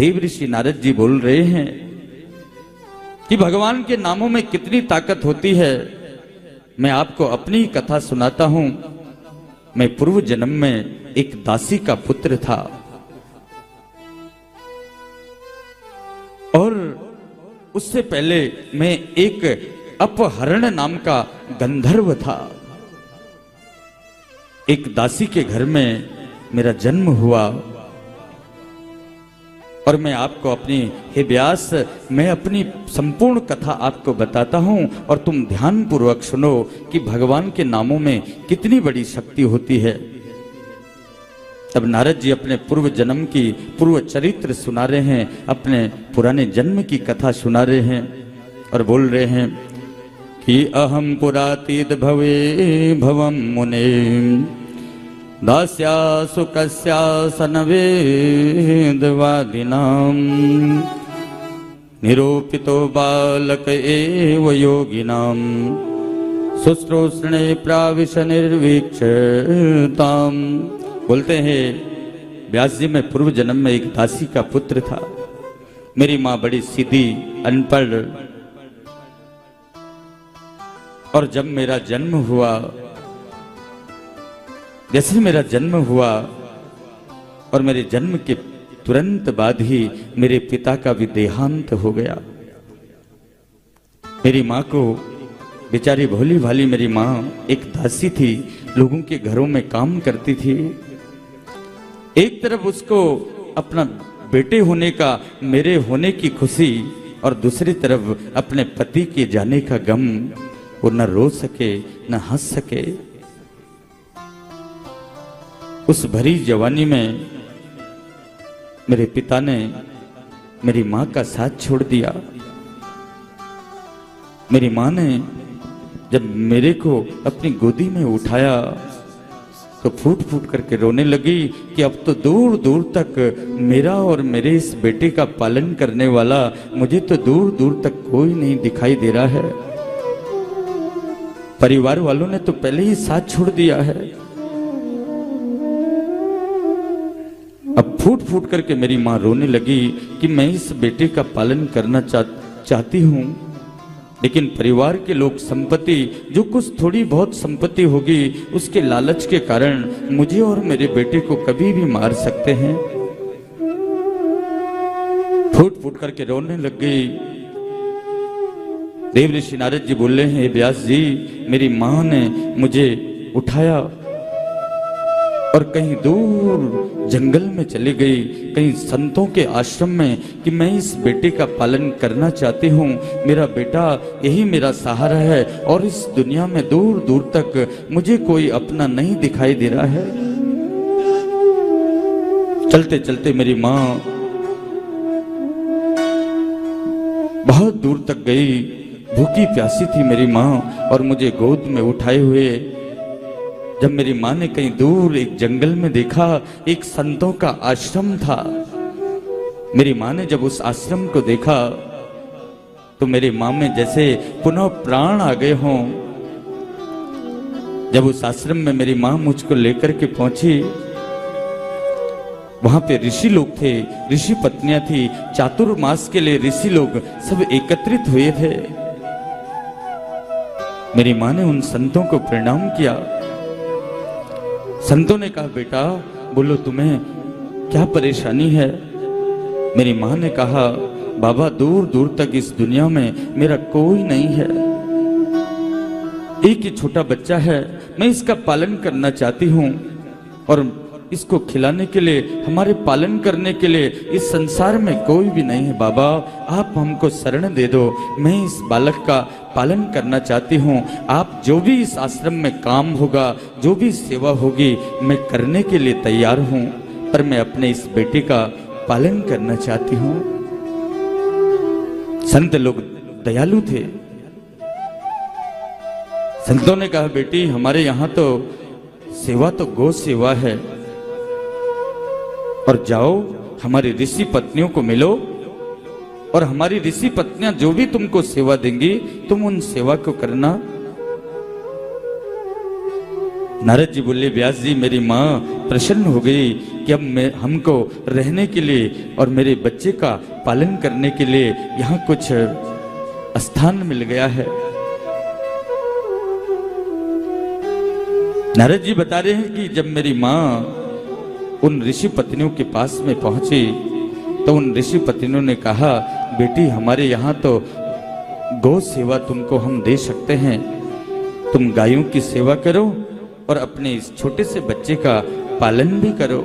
देव ऋषि नारद जी बोल रहे हैं कि भगवान के नामों में कितनी ताकत होती है। मैं आपको अपनी कथा सुनाता हूं। मैं पूर्व जन्म में एक दासी का पुत्र था और उससे पहले मैं एक अपहरण नाम का गंधर्व था। एक दासी के घर में मेरा जन्म हुआ और मैं आपको अपनी हे व्यास, मैं अपनी संपूर्ण कथा आपको बताता हूं और तुम ध्यान पूर्वक सुनो कि भगवान के नामों में कितनी बड़ी शक्ति होती है। तब नारद जी अपने पूर्व जन्म की पूर्व चरित्र सुना रहे हैं, अपने पुराने जन्म की कथा सुना रहे हैं और बोल रहे हैं कि अहम पुरातीत भवे भवम मुने दास्या सुकस्या सनवेदवादिनां निरूपितो बालक एव योगिनां शुश्रूषणे प्राविश निर्वीक्षताम्। बोलते हैं व्यास जी, मैं पूर्व जन्म में एक दासी का पुत्र था। मेरी माँ बड़ी सीधी अनपढ़, और जब मेरा जन्म हुआ, जैसे मेरा जन्म हुआ और मेरे जन्म के तुरंत बाद ही मेरे पिता का भी देहांत हो गया। मेरी माँ को, बेचारी भोली भाली मेरी माँ एक दासी थी, लोगों के घरों में काम करती थी। एक तरफ उसको अपना बेटे होने का, मेरे होने की खुशी, और दूसरी तरफ अपने पति के जाने का गम। वो न रो सके न हंस सके। उस भरी जवानी में मेरे पिता ने मेरी माँ का साथ छोड़ दिया। मेरी माँ ने जब मेरे को अपनी गोदी में उठाया तो फूट फूट करके रोने लगी कि अब तो दूर दूर तक मेरा और मेरे इस बेटे का पालन करने वाला मुझे तो दूर दूर तक कोई नहीं दिखाई दे रहा है। परिवार वालों ने तो पहले ही साथ छोड़ दिया है। अब फूट फूट करके मेरी माँ रोने लगी कि मैं इस बेटे का पालन करना चाहती हूँ, लेकिन परिवार के लोग संपत्ति, जो कुछ थोड़ी बहुत संपत्ति होगी, उसके लालच के कारण मुझे और मेरे बेटे को कभी भी मार सकते हैं। फूट फूट करके रोने लग गई। देव ऋषि नारद जी बोले हैं, व्यास जी, मेरी माँ ने मुझे उठाया और कहीं दूर जंगल में चली गई, कहीं संतों के आश्रम में, कि मैं इस बेटे का पालन करना चाहती हूँ। मेरा बेटा यही मेरा सहारा है और इस दुनिया में दूर दूर तक मुझे कोई अपना नहीं दिखाई दे रहा है। चलते चलते मेरी माँ बहुत दूर तक गई। भूखी प्यासी थी मेरी माँ और मुझे गोद में उठाए हुए। जब मेरी माँ ने कहीं दूर एक जंगल में देखा, एक संतों का आश्रम था। मेरी माँ ने जब उस आश्रम को देखा तो मेरी माँ में जैसे पुनः प्राण आ गए हों। जब उस आश्रम में मेरी माँ मुझको लेकर के पहुंची, वहां पे ऋषि लोग थे, ऋषि पत्नियां थी। चातुर्मास के लिए ऋषि लोग सब एकत्रित हुए थे। मेरी माँ ने उन संतों को प्रणाम किया। संतों ने कहा, बेटा बोलो तुम्हें क्या परेशानी है? मेरी माँ ने कहा, बाबा दूर दूर तक इस दुनिया में मेरा कोई नहीं है, एक ही छोटा बच्चा है, मैं इसका पालन करना चाहती हूँ और इसको खिलाने के लिए, हमारे पालन करने के लिए इस संसार में कोई भी नहीं है। बाबा आप हमको शरण दे दो, मैं इस बालक का पालन करना चाहती हूँ। आप जो भी इस आश्रम में काम होगा, जो भी सेवा होगी, मैं करने के लिए तैयार हूँ, पर मैं अपने इस बेटे का पालन करना चाहती हूँ। संत लोग दयालु थे। संतों ने कहा, बेटी हमारे यहाँ तो सेवा तो गौ सेवा है, और जाओ हमारी ऋषि पत्नियों को मिलो और हमारी ऋषि पत्नियां जो भी तुमको सेवा देंगी तुम उन सेवा को करना। नारद जी बोले, व्यास जी मेरी माँ प्रसन्न हो गई कि अब मैं हमको रहने के लिए और मेरे बच्चे का पालन करने के लिए यहाँ कुछ स्थान मिल गया है। नारद जी बता रहे हैं कि जब मेरी माँ उन ऋषि पत्नियों के पास में पहुंची तो उन ऋषि पत्नियों ने कहा, बेटी हमारे यहाँ तो गौ सेवा तुमको हम दे सकते हैं, तुम गायों की सेवा करो और अपने इस छोटे से बच्चे का पालन भी करो।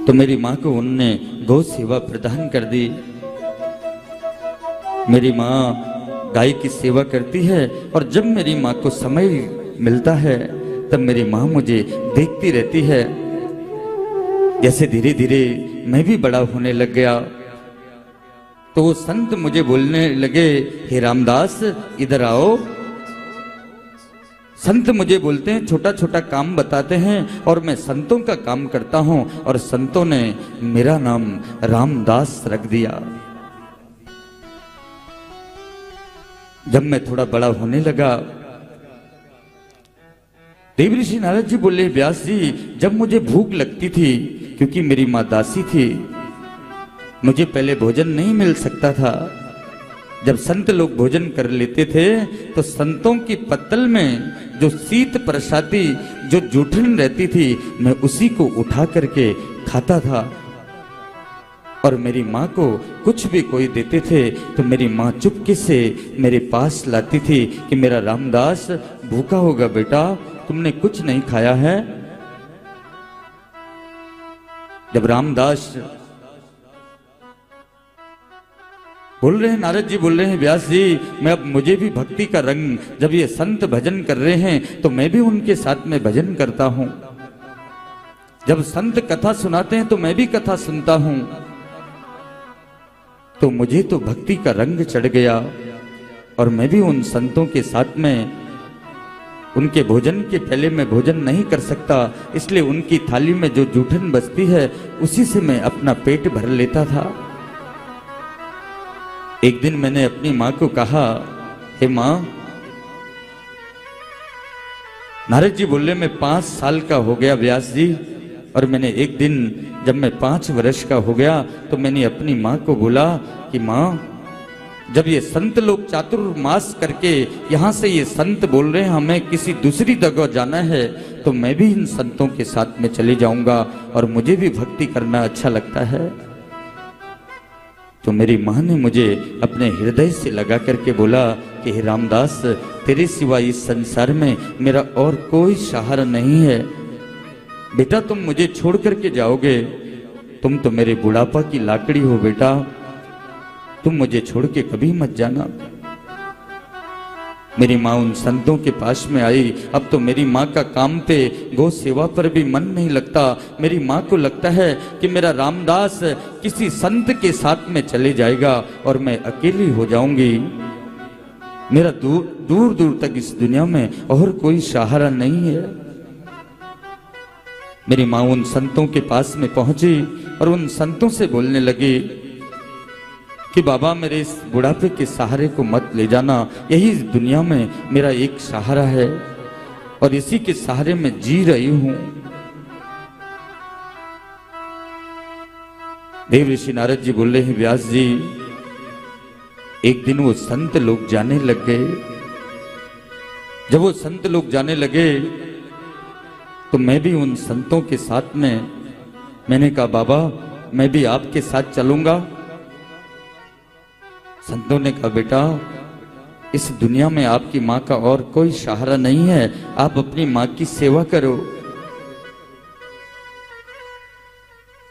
तो मेरी माँ को उनने गौ सेवा प्रदान कर दी। मेरी माँ गाय की सेवा करती है और जब मेरी माँ को समय मिलता है तब मेरी माँ मुझे देखती रहती है। जैसे धीरे धीरे मैं भी बड़ा होने लग गया तो वो संत मुझे बोलने लगे, हे रामदास इधर आओ। संत मुझे बोलते हैं, छोटा छोटा काम बताते हैं और मैं संतों का काम करता हूं और संतों ने मेरा नाम रामदास रख दिया। जब मैं थोड़ा बड़ा होने लगा, देव ऋषि नारद जी बोले, व्यास जी जब मुझे भूख लगती थी, क्योंकि मेरी माँ दासी थी, मुझे पहले भोजन नहीं मिल सकता था। जब संत लोग भोजन कर लेते थे तो संतों की पत्तल में जो शीत प्रसादी जो जूठन रहती थी मैं उसी को उठा करके खाता था। और मेरी माँ को कुछ भी कोई देते थे तो मेरी माँ चुपके से मेरे पास लाती थी कि मेरा रामदास भूखा होगा बेटा, तुमने कुछ नहीं खाया है। जब रामदास बोल रहे हैं, नारद जी बोल रहे हैं, व्यास जी मैं अब मुझे भी भक्ति का रंग, जब ये संत भजन कर रहे हैं तो मैं भी उनके साथ में भजन करता हूं। जब संत कथा सुनाते हैं तो मैं भी कथा सुनता हूं। तो मुझे तो भक्ति का रंग चढ़ गया और मैं भी उन संतों के साथ में, उनके भोजन के पहले मैं भोजन नहीं कर सकता, इसलिए उनकी थाली में जो जूठन बचती है उसी से मैं अपना पेट भर लेता था। एक दिन मैंने अपनी माँ को कहा, हे माँ, नारद जी बोले मैं 5 साल का हो गया व्यास जी, और मैंने एक दिन जब मैं 5 वर्ष का हो गया तो मैंने अपनी माँ को बोला कि माँ, जब ये संत लोग चातुर्मास करके यहाँ से ये संत बोल रहे हैं हमें किसी दूसरी जगह जाना है, तो मैं भी इन संतों के साथ में चले जाऊंगा और मुझे भी भक्ति करना अच्छा लगता है। तो मेरी माँ ने मुझे अपने हृदय से लगा करके बोला कि हे रामदास, तेरे सिवा इस संसार में मेरा और कोई सहारा नहीं है। बेटा तुम मुझे छोड़ करके जाओगे, तुम तो मेरे बुढ़ापा की लाकड़ी हो बेटा, तुम मुझे छोड़ के कभी मत जाना। मेरी माँ उन संतों के पास में आई। अब तो मेरी माँ का काम पे, गौ सेवा पर भी मन नहीं लगता। मेरी माँ को लगता है कि मेरा रामदास किसी संत के साथ में चले जाएगा और मैं अकेली हो जाऊंगी। मेरा दूर दूर दूर तक इस दुनिया में और कोई सहारा नहीं है। मेरी माँ उन संतों के पास में पहुंची और उन संतों से बोलने लगी कि बाबा मेरे इस बुढ़ापे के सहारे को मत ले जाना, यही इस दुनिया में मेरा एक सहारा है और इसी के सहारे में जी रही हूं। देव ऋषि नारद जी बोल रहे हैं, व्यास जी एक दिन वो संत लोग जाने लग गए। जब वो संत लोग जाने लगे तो मैं भी उन संतों के साथ में, मैंने कहा बाबा मैं भी आपके साथ चलूंगा। संतों ने कहा बेटा इस दुनिया में आपकी माँ का और कोई सहारा नहीं है, आप अपनी माँ की सेवा करो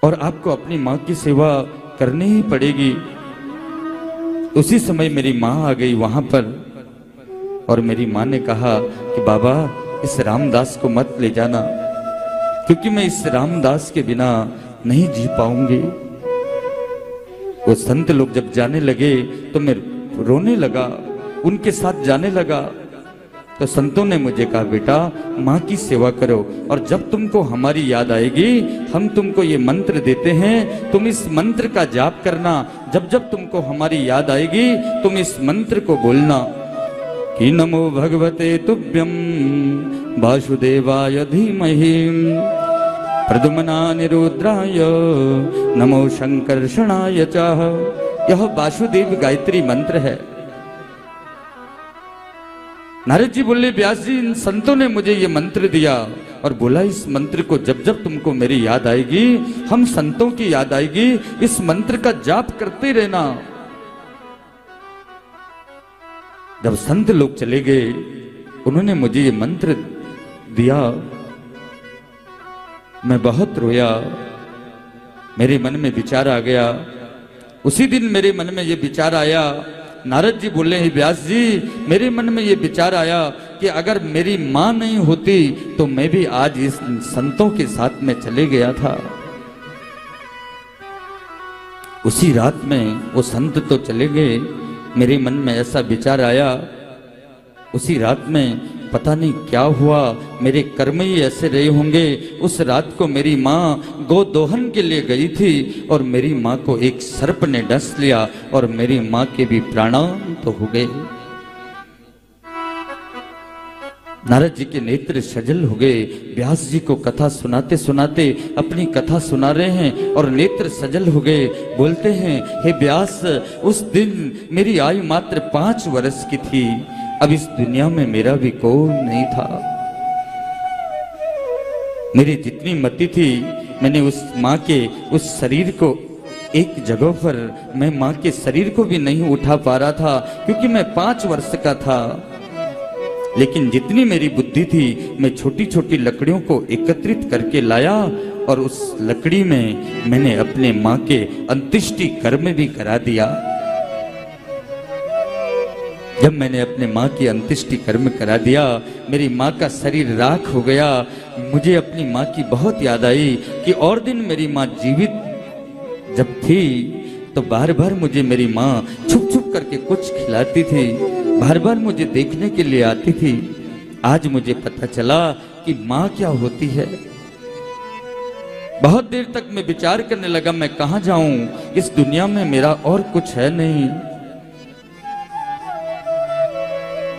और आपको अपनी माँ की सेवा करनी ही पड़ेगी। उसी समय मेरी माँ आ गई वहां पर और मेरी माँ ने कहा कि बाबा इस रामदास को मत ले जाना, क्योंकि मैं इस रामदास के बिना नहीं जी पाऊंगी। वो संत लोग जब जाने लगे तो मैं रोने लगा, उनके साथ जाने लगा। तो संतों ने मुझे कहा बेटा माँ की सेवा करो और जब तुमको हमारी याद आएगी हम तुमको ये मंत्र देते हैं, तुम इस मंत्र का जाप करना। जब जब तुमको हमारी याद आएगी तुम इस मंत्र को बोलना, कि नमो भगवते तुभ्यं वासुदेवाय धीमहि प्रद्युम्नानिरुद्राय नमो शंकर्षणाय च। यह वासुदेव गायत्री मंत्र है। नारद जी बोले, व्यास जी इन संतों ने मुझे ये मंत्र दिया और बोला इस मंत्र को जब जब तुमको मेरी याद आएगी, हम संतों की याद आएगी, इस मंत्र का जाप करते रहना। जब संत लोग चले गए, उन्होंने मुझे ये मंत्र दिया, मैं बहुत रोया, मेरे मन में विचार आ गया। उसी दिन मेरे मन में ये विचार आया, नारद जी बोले हैं व्यास जी मेरे मन में ये विचार आया कि अगर मेरी मां नहीं होती तो मैं भी आज इस संतों के साथ में चले गया था। उसी रात में वो संत तो चले गए, मेरे मन में ऐसा विचार आया। उसी रात में पता नहीं क्या हुआ, मेरे कर्म ही ऐसे रहे होंगे। उस रात को मेरी माँ गोदोहन के लिए गई थी और मेरी माँ को एक सर्प ने डस लिया और मेरी माँ के भी प्राणांत तो हो गए। नारद जी के नेत्र सजल हो गए। व्यास जी को कथा सुनाते सुनाते अपनी कथा सुना रहे हैं और नेत्र सजल हो गए। बोलते हैं, हे व्यास, उस दिन मेरी आयु मात्र 5 वर्ष की थी। अब इस दुनिया में मेरा भी कोई नहीं था। मेरी जितनी मति थी, मैंने उस माँ के उस शरीर को एक जगह पर, मैं माँ के शरीर को भी नहीं उठा पा रहा था क्योंकि मैं 5 वर्ष का था। लेकिन जितनी मेरी बुद्धि थी, मैं छोटी छोटी लकड़ियों को एकत्रित करके लाया और उस लकड़ी में मैंने अपने माँ के अंत्येष्टि कर्म भी करा दिया। जब मैंने अपने माँ की अंत्येष्टि कर्म करा दिया, मेरी माँ का शरीर राख हो गया। मुझे अपनी माँ की बहुत याद आई कि और दिन मेरी माँ जीवित जब थी तो बार बार मुझे मेरी माँ छुप छुप करके कुछ खिलाती थी, बार बार मुझे देखने के लिए आती थी। आज मुझे पता चला कि माँ क्या होती है। बहुत देर तक मैं विचार करने लगा, मैं कहाँ जाऊं, इस दुनिया में मेरा और कुछ है नहीं।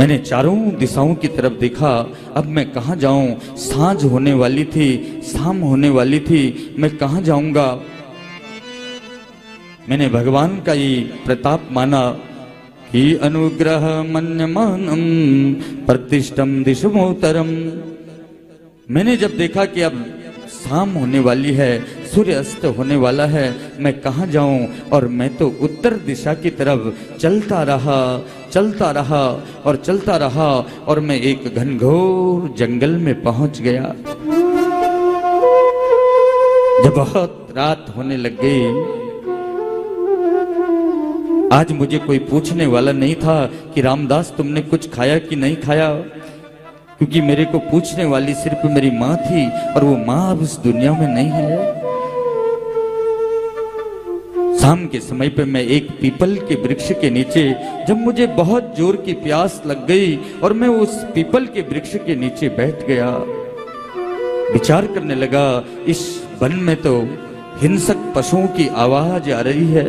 मैंने चारों दिशाओं की तरफ देखा, अब मैं कहाँ जाऊं। सांझ होने वाली थी, शाम होने वाली थी, मैं कहाँ जाऊंगा। मैंने भगवान का ये प्रताप माना कि अनुग्रह मन्यमानम प्रतिष्ठम दिशमोत्तरम। मैंने जब देखा कि अब शाम होने वाली है, सूर्य अस्त होने वाला है, मैं कहाँ जाऊं, और मैं तो उत्तर दिशा की तरफ चलता रहा और चलता रहा और मैं एक घनघोर जंगल में पहुंच गया। जब बहुत रात होने लग गई, आज मुझे कोई पूछने वाला नहीं था कि रामदास तुमने कुछ खाया कि नहीं खाया, क्योंकि मेरे को पूछने वाली सिर्फ मेरी माँ थी और वो माँ अब इस दुनिया में नहीं है। शाम के समय पे मैं एक पीपल के वृक्ष के नीचे, जब मुझे बहुत जोर की प्यास लग गई और मैं उस पीपल के वृक्ष के नीचे बैठ गया, विचार करने लगा, इस वन में तो हिंसक पशुओं की आवाज आ रही है।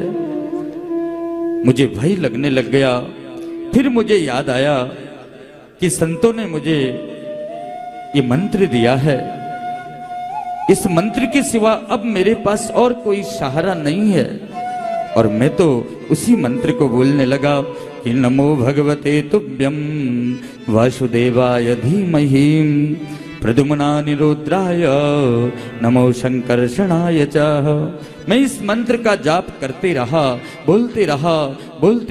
मुझे भय लगने लग गया। फिर मुझे याद आया कि संतों ने मुझे ये मंत्र दिया है, इस मंत्र के सिवा अब मेरे पास और कोई सहारा नहीं है। और मैं तो उसी मंत्र को बोलने लगा कि नमो भगवते तुभ्यं वासुदेवाय धीमहि प्रद्युम्नानिरुद्राय नमो शंकर्षणाय च। मैं इस मंत्र का जाप करते रहा, बोलते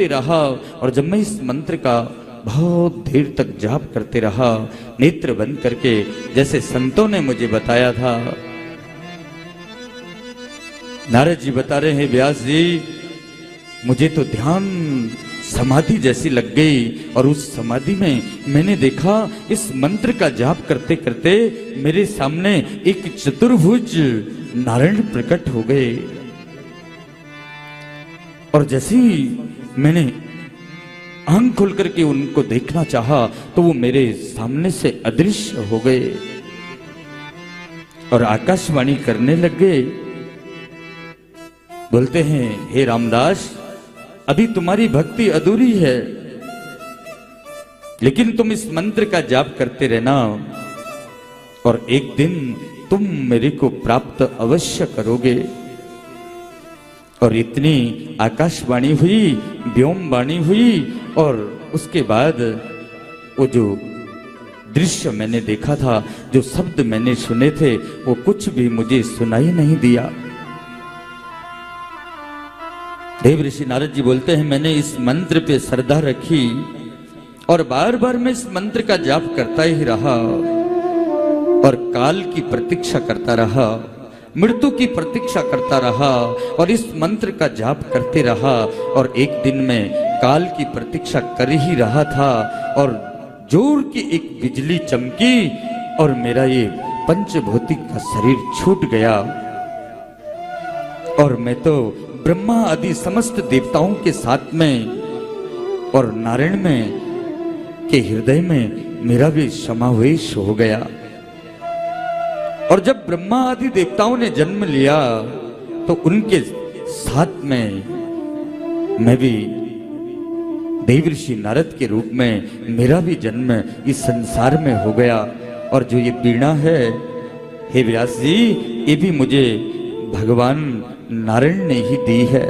रहा और जब मैं इस मंत्र का बहुत देर तक जाप करते रहा, नेत्र बंद करके, जैसे संतों ने मुझे बताया था। नारद जी बता रहे हैं, व्यास जी मुझे तो ध्यान समाधि जैसी लग गई और उस समाधि में मैंने देखा इस मंत्र का जाप करते करते मेरे सामने एक चतुर्भुज नारायण प्रकट हो गए। और जैसे ही मैंने आंख खोल करके उनको देखना चाहा तो वो मेरे सामने से अदृश्य हो गए और आकाशवाणी करने लग गए। बोलते हैं, हे रामदास, अभी तुम्हारी भक्ति अधूरी है, लेकिन तुम इस मंत्र का जाप करते रहना और एक दिन तुम मेरे को प्राप्त अवश्य करोगे। और इतनी आकाशवाणी हुई, व्योमवाणी हुई और उसके बाद वो जो दृश्य मैंने देखा था, जो शब्द मैंने सुने थे, वो कुछ भी मुझे सुनाई नहीं दिया। देव ऋषि नारद जी बोलते हैं, मैंने इस मंत्र पे श्रद्धा रखी और बार बार मैं इस मंत्र का जाप करता ही रहा और काल की प्रतीक्षा करता रहा, मृत्यु की प्रतीक्षा करता रहा और इस मंत्र का जाप करते रहा। और एक दिन में काल की प्रतीक्षा कर ही रहा था और जोर की एक बिजली चमकी और मेरा ये पंचभौतिक का शरीर छूट गया और मैं तो ब्रह्मा आदि समस्त देवताओं के साथ में और नारायण में के हृदय में मेरा भी समावेश हो गया। और जब ब्रह्मा आदि देवताओं ने जन्म लिया तो उनके साथ में मैं भी देव ऋषि नारद के रूप में मेरा भी जन्म इस संसार में हो गया। और जो ये वीणा है, हे व्यास जी, ये भी मुझे भगवान नारायण ने ही दी है।